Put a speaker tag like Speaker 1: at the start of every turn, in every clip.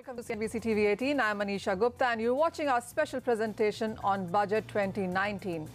Speaker 1: Welcome to cnbc TV 18. I'm Manisha Gupta and you're watching our special presentation on Budget 2019.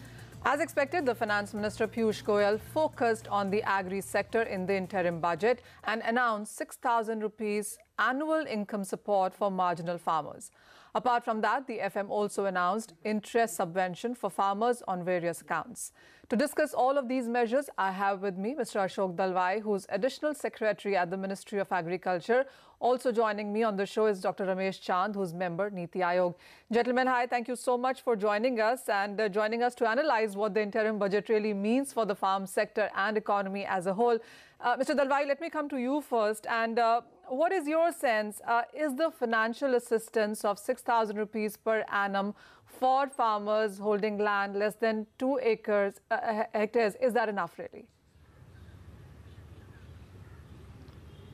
Speaker 1: As expected, the Finance Minister Piyush Goyal focused on the agri sector in the interim budget and announced 6,000 rupees annual income support for marginal farmers. Apart from that, the FM also announced interest subvention for farmers on various accounts. To discuss all of these measures, I have with me Mr. Ashok Dalwai, who's Additional Secretary at the Ministry of Agriculture. Also joining me on the show is Dr. Ramesh Chand, who's member Niti Aayog. Gentlemen, hi, thank you so much for joining us and joining us to analyze what the interim budget really means for the farm sector and economy as a whole. Mr. Dalwai, let me come to you first. And what is your sense? Is the financial assistance of 6,000 rupees per annum for farmers holding land less than 2 hectares, is that enough really?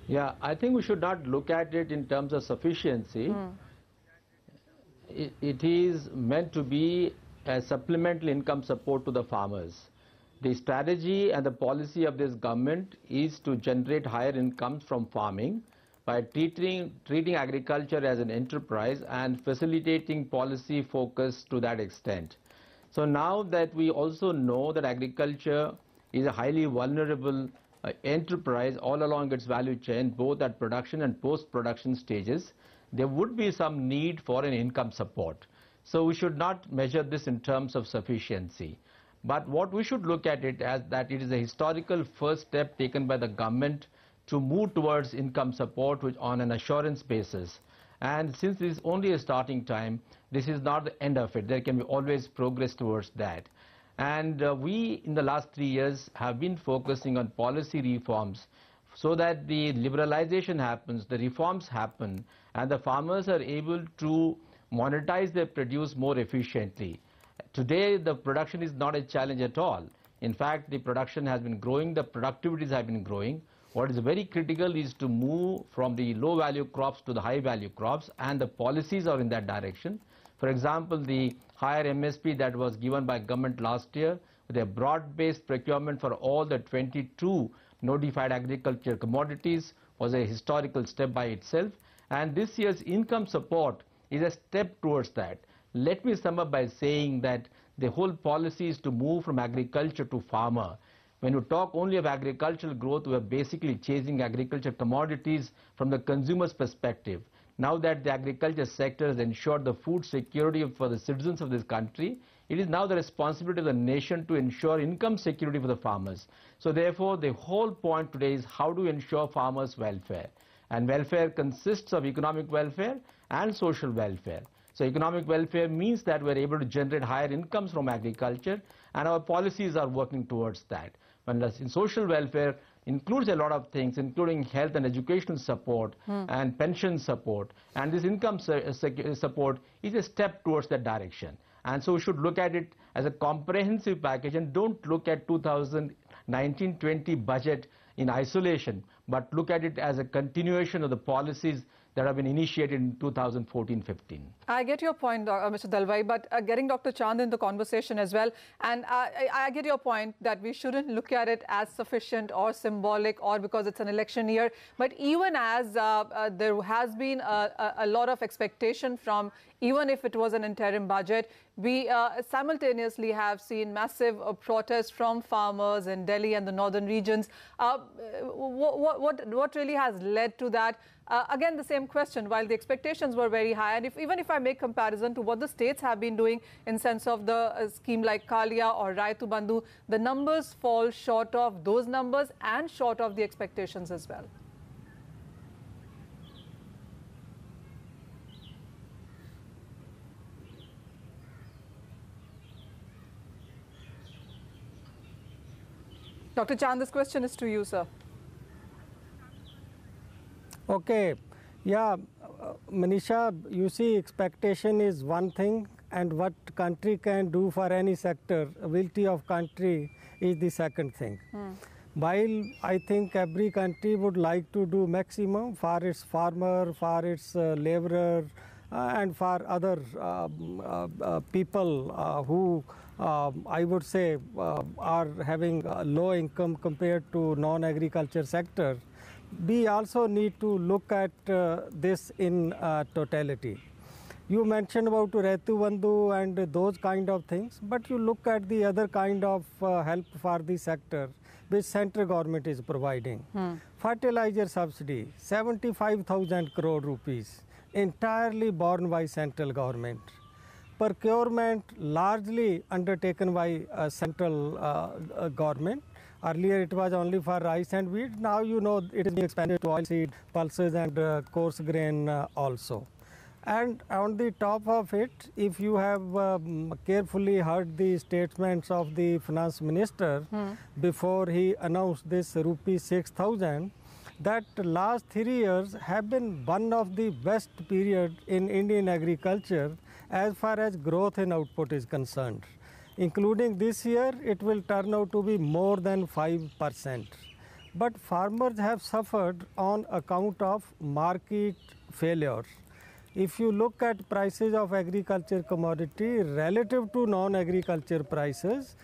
Speaker 2: Yeah, I think we should not look at it in terms of sufficiency. It is meant to be a supplemental income support to the farmers. The strategy and the policy of this government is to generate higher incomes from farming by treating agriculture as an enterprise and facilitating policy focus to that extent. So now that we also know that agriculture is a highly vulnerable enterprise all along its value chain, both at production and post-production stages, there would be some need for an income support. So we should not measure this in terms of sufficiency. But what we should look at it as that it is a historical first step taken by the government to move towards income support on an assurance basis. And since this is only a starting time, this is not the end of it. There can be always progress towards that. And we, in the last 3 years, have been focusing on policy reforms so that the liberalization happens, the reforms happen, and the farmers are able to monetize their produce more efficiently. Today, the production is not a challenge at all. In fact, the production has been growing, the productivities have been growing. What is very critical is to move from the low-value crops to the high-value crops, and the policies are in that direction. For example, the higher MSP that was given by government last year with a broad-based procurement for all the 22 notified agriculture commodities was a historical step by itself. And this year's income support is a step towards that. Let me sum up by saying that the whole policy is to move from agriculture to farmer. When you talk only of agricultural growth, we are basically chasing agriculture commodities from the consumer's perspective. Now that the agriculture sector has ensured the food security for the citizens of this country, it is now the responsibility of the nation to ensure income security for the farmers. So therefore, the whole point today is how to ensure farmers' welfare. And welfare consists of economic welfare and social welfare. So economic welfare means that we are able to generate higher incomes from agriculture, and our policies are working towards that. Whereas in social welfare includes a lot of things, including health and educational support and pension support. And this income support is a step towards that direction. And so we should look at it as a comprehensive package and don't look at 2019-20 budget in isolation, but look at it as a continuation of the policies that have been initiated in 2014-15.
Speaker 1: I get your point, Mr. Dalwai, but getting Dr. Chand in the conversation as well. And I get your point that we shouldn't look at it as sufficient or symbolic or because it's an election year. But even as there has been a lot of expectation from, even if it was an interim budget, we simultaneously have seen massive protests from farmers in Delhi and the northern regions. What really has led to that? Again, the same question, while the expectations were very high, and even if I make comparison to what the states have been doing in sense of the scheme like Kalia or Raitu Bandhu, the numbers fall short of those numbers and short of the expectations as well. Dr. Chand, this question is to you, sir.
Speaker 3: Okay, yeah, Manisha, you see, expectation is one thing, and what country can do for any sector, ability of country is the second thing. While I think every country would like to do maximum for its farmer, for its laborer, and for other people who I would say are having low income compared to non-agriculture sector. we also need to look at this in totality. You mentioned about Retu Bandhu and those kind of things, but you look at the other kind of help for the sector which central government is providing. Fertilizer subsidy, 75,000 crore rupees, entirely borne by central government. Procurement largely undertaken by central government. Earlier it was only for rice and wheat. Now you know it is being expanded to oilseed, pulses and coarse grain also. And on the top of it, if you have carefully heard the statements of the finance minister before he announced this rupee 6,000, that last 3 years have been one of the best period in Indian agriculture as far as growth in output is concerned. Including this year, it will turn out to be more than 5%. But farmers have suffered on account of market failures. If you look at prices of agriculture commodity relative to non-agriculture prices,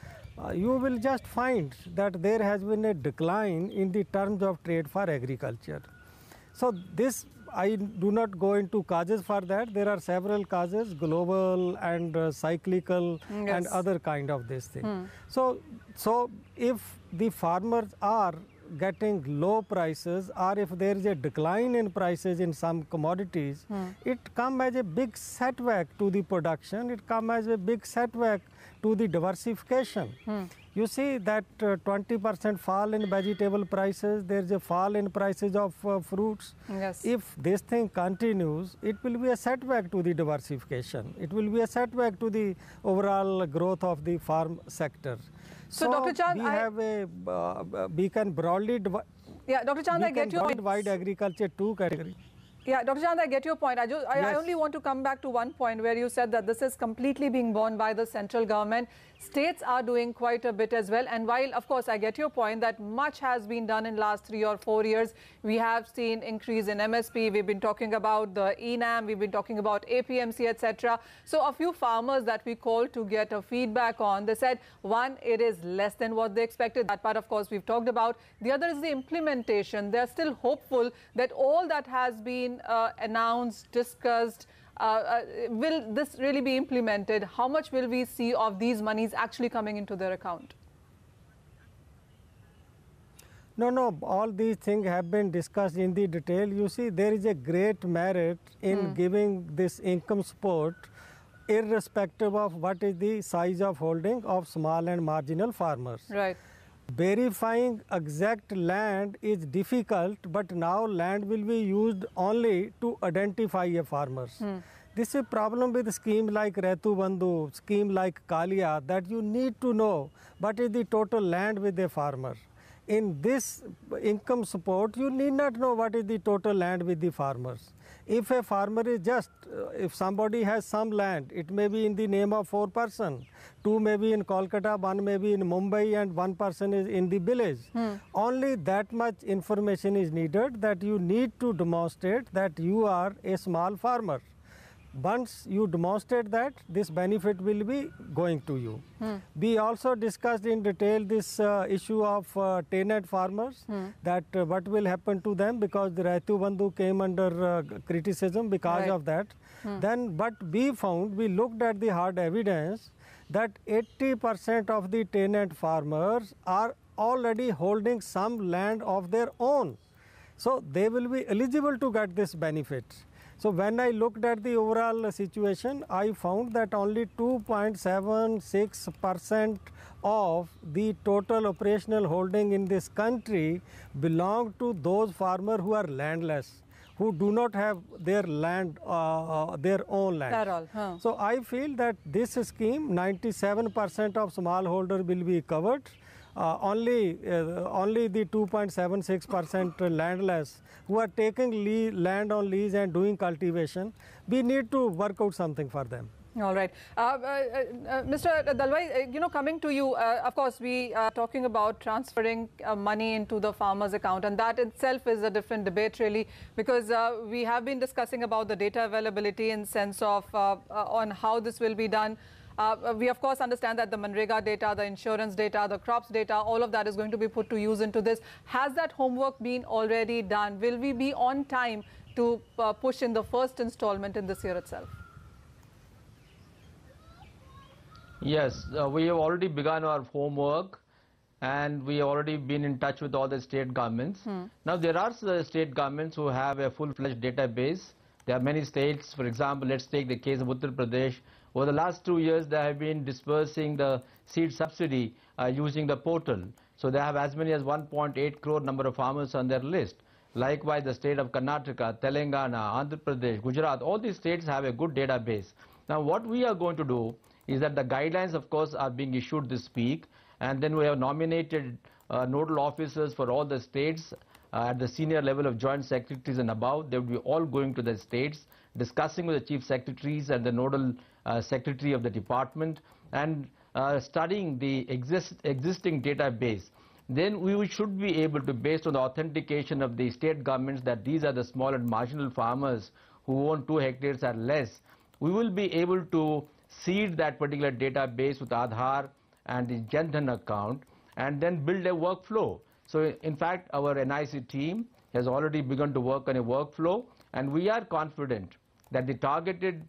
Speaker 3: you will just find that there has been a decline in the terms of trade for agriculture. So this, I do not go into causes for that. There are several causes, global and cyclical and other kind of this thing. So if the farmers are getting low prices or if there is a decline in prices in some commodities, it comes as a big setback to the production, it comes as a big setback to the diversification. You see that 20% fall in vegetable prices, there is a fall in prices of fruits. If this thing continues, it will be a setback to the diversification. It will be a setback to the overall growth of the farm sector.
Speaker 1: So Dr. Chand,
Speaker 3: we can broadly divide.
Speaker 1: Yeah, Dr. Chand, I get your point.
Speaker 3: Divide agriculture two categories.
Speaker 1: Yeah, Dr. Chand, I get your point. I only want to come back to one point where you said that this is completely being borne by the central government. States are doing quite a bit as well. And while, of course, I get your point that much has been done in the last 3 or 4 years, we have seen increase in MSP. We've been talking about the ENAM. We've been talking about APMC, etc. So a few farmers that we called to get a feedback on, they said, one, it is less than what they expected. That part, of course, we've talked about. The other is the implementation. They're still hopeful that all that has been announced, discussed, will this really be implemented? How much will we see of these monies actually coming into their account?
Speaker 3: No, all these things have been discussed in the detail. You see, there is a great merit in giving this income support irrespective of what is the size of holding of small and marginal farmers.
Speaker 1: Right.
Speaker 3: Verifying exact land is difficult, but now land will be used only to identify a farmers. This is a problem with scheme like Retu Bandhu, scheme like Kalia, that you need to know what is the total land with a farmer. In this income support, you need not know what is the total land with the farmers. If a farmer is just, if somebody has some land, it may be in the name of 4 persons, 2 may be in Kolkata, 1 may be in Mumbai and 1 person is in the village. Only that much information is needed, that you need to demonstrate that you are a small farmer. Once you demonstrate that, this benefit will be going to you. We also discussed in detail this issue of tenant farmers, that what will happen to them because the Retu Bandhu came under criticism because of that. Then what we found, we looked at the hard evidence that 80% of the tenant farmers are already holding some land of their own. So they will be eligible to get this benefit. So when I looked at the overall situation, I found that only 2.76% of the total operational holding in this country belong to those farmers who are landless, who do not have their land, their own land.
Speaker 1: At all,
Speaker 3: So I feel that this scheme, 97% of smallholder will be covered. Only the 2.76% landless who are taking land on lease and doing cultivation, we need to work out something for them.
Speaker 1: All right. Mr. Dalwai, coming to you, of course, we are talking about transferring money into the farmer's account, and that itself is a different debate, really, because we have been discussing about the data availability in sense of on how this will be done. We, of course, understand that the Manrega data, the insurance data, the crops data, all of that is going to be put to use into this. Has that homework been already done? Will we be on time to push in the first installment in this year itself?
Speaker 2: Yes, we have already begun our homework, and we have already been in touch with all the state governments. Now, there are state governments who have a full-fledged database. There are many states, for example, let's take the case of Uttar Pradesh. Over the last 2 years, they have been dispersing the seed subsidy using the portal. So they have as many as 1.8 crore number of farmers on their list. Likewise, the state of Karnataka, Telangana, Andhra Pradesh, Gujarat, all these states have a good database. Now, what we are going to do is that the guidelines, of course, are being issued this week, and then we have nominated nodal officers for all the states at the senior level of joint secretaries and above. They will be all going to the states, discussing with the chief secretaries and the nodal secretary of the department, and studying the existing database. Then we should be able to, based on the authentication of the state governments that these are the small and marginal farmers who own 2 hectares or less, we will be able to seed that particular database with Aadhaar and the Jan Dhan account, and then build a workflow. So in fact, our NIC team has already begun to work on a workflow, and we are confident that the targeted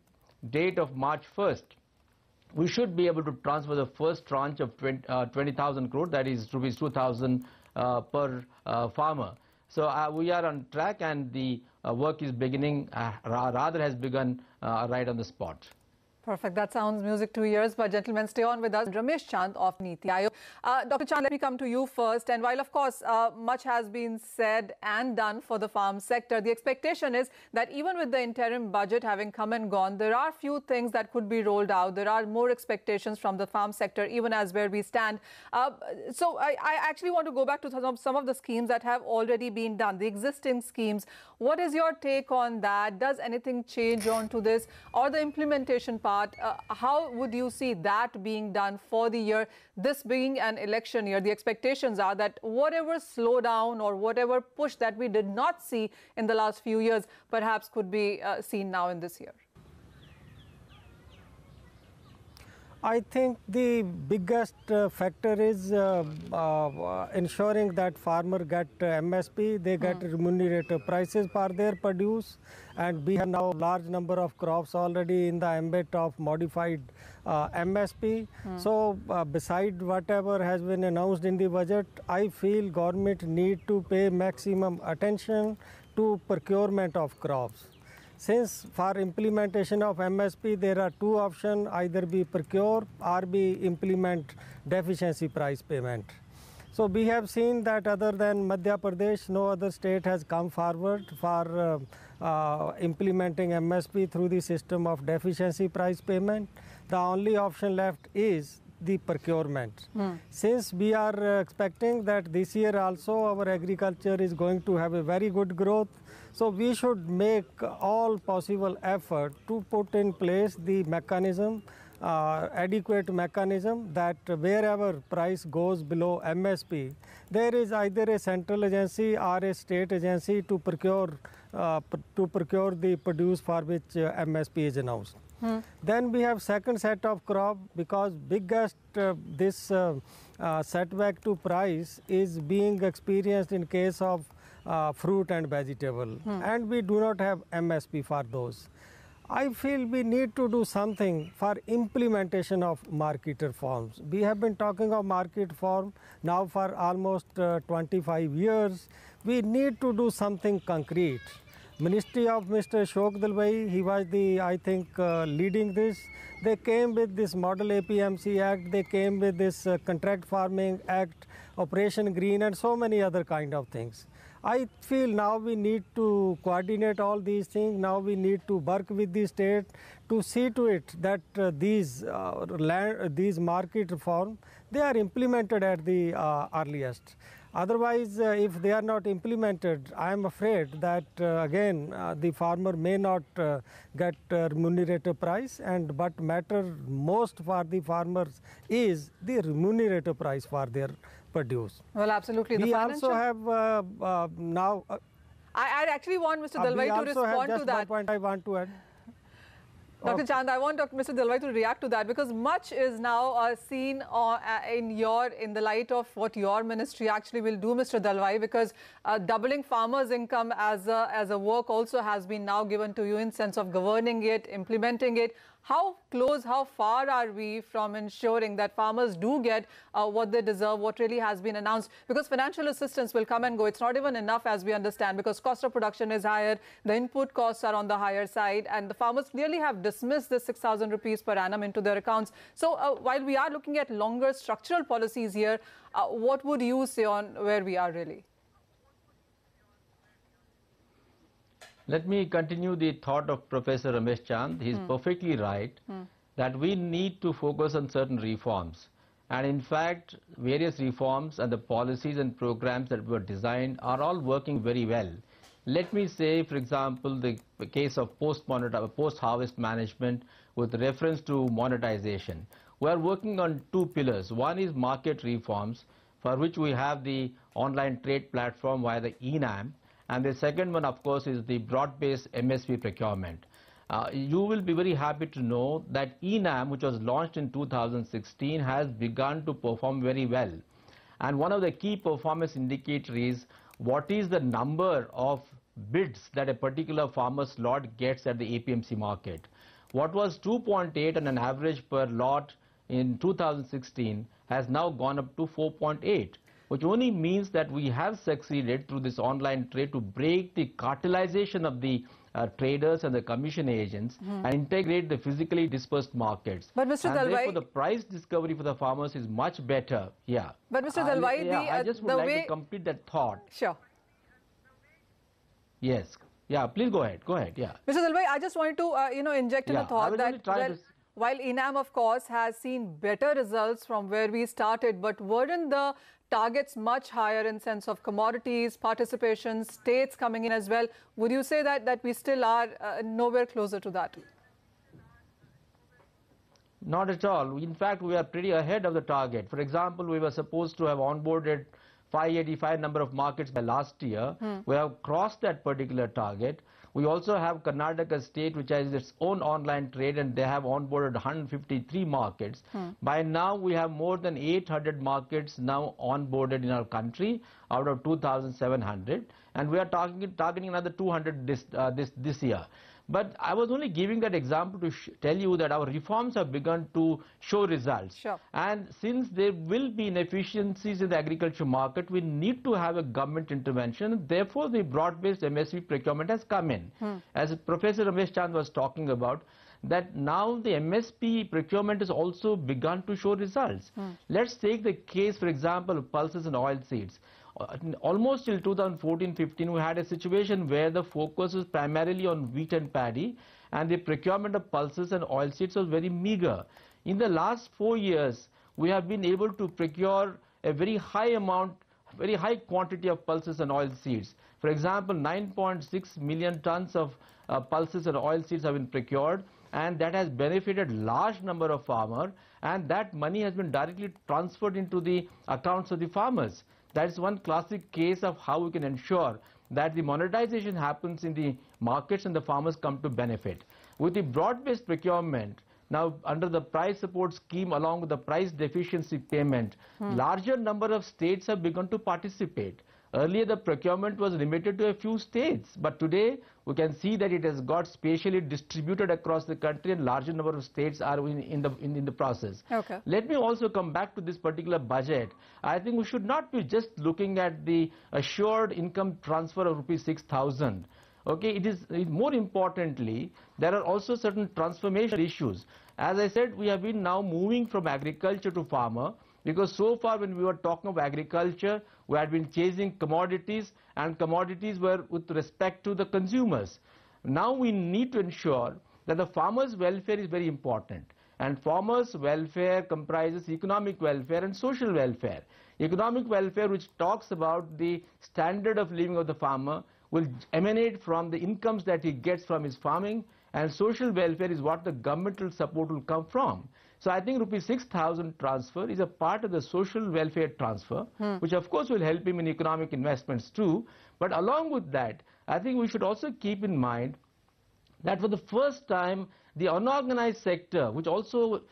Speaker 2: date of March 1st, we should be able to transfer the first tranche of 20,000 crore, that is rupees 2,000 per farmer. So we are on track, and the work is beginning, rather has begun right on the spot.
Speaker 1: Perfect. That sounds music to ears. But gentlemen, stay on with us. Ramesh Chand of Niti Aayog. Dr. Chand, let me come to you first. And while, of course, much has been said and done for the farm sector, the expectation is that even with the interim budget having come and gone, there are few things that could be rolled out. There are more expectations from the farm sector, even as where we stand. So I actually want to go back to some of the schemes that have already been done, the existing schemes. What is your take on that? Does anything change on to this, or the implementation part? How would you see that being done for the year, this being an election year? The expectations are that whatever slowdown or whatever push that we did not see in the last few years perhaps could be seen now in this year.
Speaker 3: I think the biggest factor is ensuring that farmer get MSP, they get remunerative prices for their produce, and we have now large number of crops already in the ambit of modified MSP. So beside whatever has been announced in the budget, I feel government need to pay maximum attention to procurement of crops. Since for implementation of MSP, there are 2 options, either be procure or be implement deficiency price payment. So we have seen that other than Madhya Pradesh, no other state has come forward for implementing MSP through the system of deficiency price payment. The only option left is the procurement. Since we are expecting that this year also our agriculture is going to have a very good growth, so we should make all possible effort to put in place the mechanism, adequate mechanism, that wherever price goes below MSP, there is either a central agency or a state agency to procure the produce for which MSP is announced. Then we have second set of crop, because biggest this setback to price is being experienced in case of fruit and vegetable, and we do not have MSP for those. I feel we need to do something for implementation of market reforms. We have been talking of market reform now for almost 25 years. We need to do something concrete. Ministry of Mr. Ashok Dalwai, he was the, I think, leading this. They came with this Model APMC Act, they came with this Contract Farming Act, Operation Green, and so many other kind of things. I feel now we need to coordinate all these things. Now we need to work with the state to see to it that these market reform, they are implemented at the earliest. Otherwise, if they are not implemented, I am afraid that again the farmer may not get remunerative price, and but matter most for the farmers is the remunerative price for their produce.
Speaker 1: Well, absolutely.
Speaker 3: We also have now.
Speaker 1: I actually want Mr. Dalwai to respond to that.
Speaker 3: Just one point I want to add.
Speaker 1: Dr. Chand, I want Dr. Mr. Dalwai to react to that, because much is now seen in the light of what your ministry actually will do, Mr. Dalwai, because doubling farmers' income as a work also has been now given to you in sense of governing it, implementing it. How close, how far are we from ensuring that farmers do get what they deserve, what really has been announced? Because financial assistance will come and go. It's not even enough, as we understand, because cost of production is higher, the input costs are on the higher side, and the farmers clearly have dismissed the 6,000 rupees per annum into their accounts. So while we are looking at longer structural policies here, what would you say on where we are really?
Speaker 2: Let me continue the thought of Professor Ramesh Chand. He is perfectly right that we need to focus on certain reforms. And in fact, various reforms and the policies and programs that were designed are all working very well. Let me say, for example, the case of post-harvest management with reference to monetization. We are working on two pillars. One is market reforms, for which we have the online trade platform via the ENAM. And the second one, of course, is the broad-based MSP procurement. You will be very happy to know that ENAM, which was launched in 2016, has begun to perform very well. And one of the key performance indicators is what is the number of bids that a particular farmer's lot gets at the APMC market. What was 2.8 on an average per lot in 2016 has now gone up to 4.8. Which only means that we have succeeded through this online trade to break the cartelization of the traders and the commission agents and integrate the physically dispersed markets.
Speaker 1: But Mr. Dalwai,
Speaker 2: therefore the price discovery for the farmers is much better. Yeah.
Speaker 1: But Mr. Dalwai,
Speaker 2: I just would like to complete that thought.
Speaker 1: Sure.
Speaker 2: Yes. Yeah, please go ahead. Go ahead. Yeah.
Speaker 1: Mr. Dalwai, I just wanted to inject in a thought that while ENAM, of course, has seen better results from where we started, but weren't the targets much higher in sense of commodities, participation, states coming in as well? Would you say that we still are nowhere closer to that?
Speaker 2: Not at all. In fact, we are pretty ahead of the target. For example, we were supposed to have onboarded 585 number of markets by last year. We have crossed that particular target. We also have Karnataka state, which has its own online trade, and they have onboarded 153 markets. By now, we have more than 800 markets now onboarded in our country out of 2,700, and we are targeting another 200 this year. But I was only giving that example to tell you that our reforms have begun to show results.
Speaker 1: Sure.
Speaker 2: And since there will be inefficiencies in the agriculture market, we need to have a government intervention. Therefore, the broad-based MSP procurement has come in. As Professor Ramesh Chand was talking about, that now the MSP procurement has also begun to show results. Let's take the case, for example, of pulses and oilseeds. Almost till 2014-15, we had a situation where the focus was primarily on wheat and paddy, and the procurement of pulses and oilseeds was very meager. In the last 4 years, we have been able to procure a very high quantity of pulses and oilseeds. For example, 9.6 million tons of pulses and oilseeds have been procured, and that has benefited large number of farmers, and that money has been directly transferred into the accounts of the farmers. That is one classic case of how we can ensure that the monetization happens in the markets and the farmers come to benefit. With the broad-based procurement, now under the price support scheme along with the price deficiency payment, larger number of states have begun to participate. Earlier the procurement was limited to a few states, but today we can see that it has got spatially distributed across the country, and larger number of states are in the process.
Speaker 1: Okay.
Speaker 2: Let me also come back to this particular budget. I think we should not be just looking at the assured income transfer of rupees 6,000. Okay, it is more importantly, there are also certain transformation issues. As I said, we have been now moving from agriculture to farmer, because so far when we were talking of agriculture, we had been chasing commodities, and commodities were with respect to the consumers. Now we need to ensure that the farmers' welfare is very important, and farmers' welfare comprises economic welfare and social welfare. Economic welfare, which talks about the standard of living of the farmer, will emanate from the incomes that he gets from his farming, and social welfare is what the governmental support will come from. So I think rupees 6,000 transfer is a part of the social welfare transfer, which of course will help him in economic investments too. But along with that, I think we should also keep in mind that for the first time, the unorganized sector, which also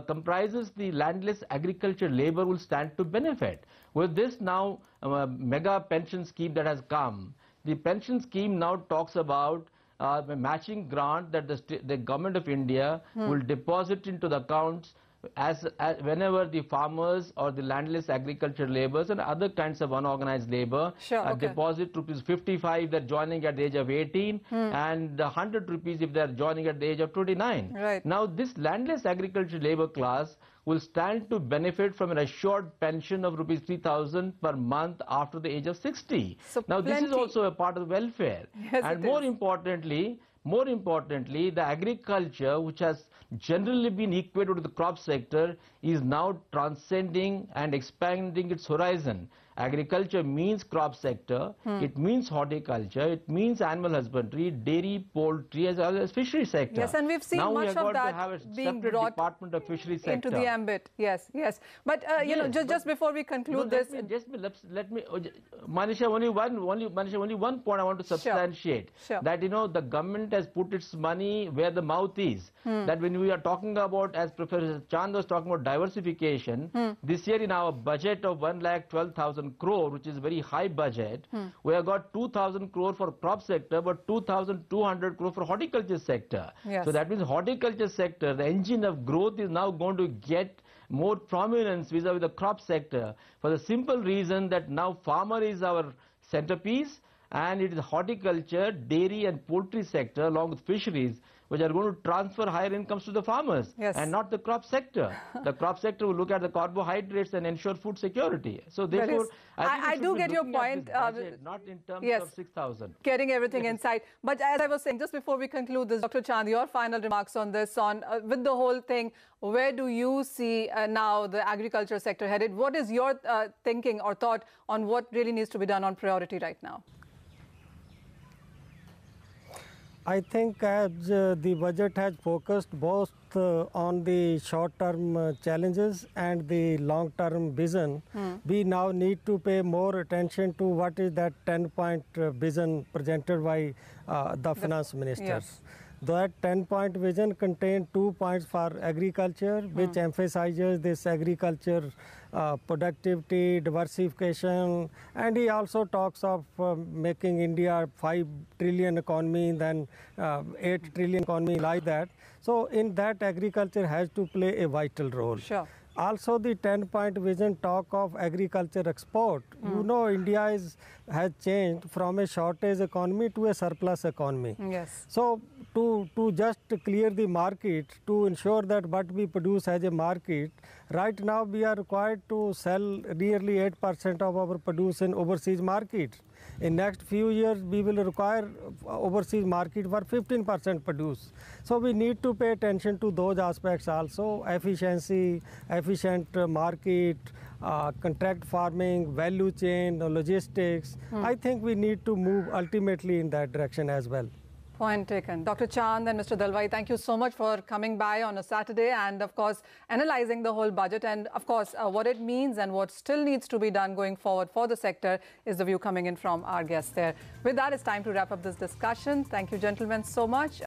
Speaker 2: comprises the landless agriculture labor, will stand to benefit. With this now mega pension scheme that has come, the pension scheme now talks about a matching grant that the government of India will deposit into the accounts as whenever the farmers or the landless agriculture laborers and other kinds of unorganized labor deposit ₹55 if they're joining at the age of 18 and 100 rupees if they're joining at the age of 29.
Speaker 1: Right.
Speaker 2: Now this landless agriculture labor class will stand to benefit from an assured pension of ₹3,000 per month after the age of 60.
Speaker 1: So
Speaker 2: now this is also a part of welfare.
Speaker 1: Yes,
Speaker 2: and more importantly, the agriculture, which has generally been equated to the crop sector, is now transcending and expanding its horizon. Agriculture means crop sector, it means horticulture, it means animal husbandry, dairy, poultry, as well as fishery sector.
Speaker 1: Yes, and we've seen
Speaker 2: now
Speaker 1: much of that
Speaker 2: to have a
Speaker 1: being
Speaker 2: separate
Speaker 1: brought
Speaker 2: department of fishery sector
Speaker 1: into the ambit. Yes, yes. But you know, just before we conclude this,
Speaker 2: let me, Manisha, only one point I want to substantiate.
Speaker 1: Sure.
Speaker 2: That the government has put its money where the mouth is. That when we are talking about, as Professor Chand was talking about diversification, this year in our budget of 1,12,000 crore, which is very high budget, we have got 2,000 crore for crop sector, but 2,200 crore for horticulture sector.
Speaker 1: Yes.
Speaker 2: So that means horticulture sector, the engine of growth, is now going to get more prominence vis-a-vis the crop sector, for the simple reason that now farmer is our centerpiece, and it is horticulture, dairy and poultry sector along with fisheries which are going to transfer higher incomes to the farmers, and not the crop sector. The crop sector will look at the carbohydrates and ensure food security. So therefore,
Speaker 1: I do get your point.
Speaker 2: Budget, not in terms of 6,000.
Speaker 1: Getting everything inside. But as I was saying, just before we conclude this, Dr. Chand, your final remarks on this, with the whole thing, where do you see now the agriculture sector headed? What is your thinking or thought on what really needs to be done on priority right now?
Speaker 3: I think as the budget has focused both on the short-term challenges and the long-term vision, we now need to pay more attention to what is that 10-point vision presented by the finance ministers.
Speaker 1: Yes.
Speaker 3: That 10-point vision contained 2 points for agriculture, which emphasizes this agriculture productivity, diversification, and he also talks of making India 5 trillion economy, then 8 trillion economy, like that. So in that, agriculture has to play a vital role.
Speaker 1: Sure.
Speaker 3: Also, the 10-point vision talk of agriculture export. You know, India has changed from a shortage economy to a surplus economy.
Speaker 1: Yes.
Speaker 3: So, to just clear the market, to ensure that what we produce has a market, right now we are required to sell nearly 8% of our produce in overseas market. In next few years, we will require overseas market for 15% produce. So we need to pay attention to those aspects also: efficiency, efficient market, contract farming, value chain, logistics. I think we need to move ultimately in that direction as well.
Speaker 1: Point taken. Dr. Chand and Mr. Dalwai, thank you so much for coming by on a Saturday and, of course, analyzing the whole budget and, of course, what it means and what still needs to be done going forward for the sector is the view coming in from our guests there. With that, it's time to wrap up this discussion. Thank you, gentlemen, so much.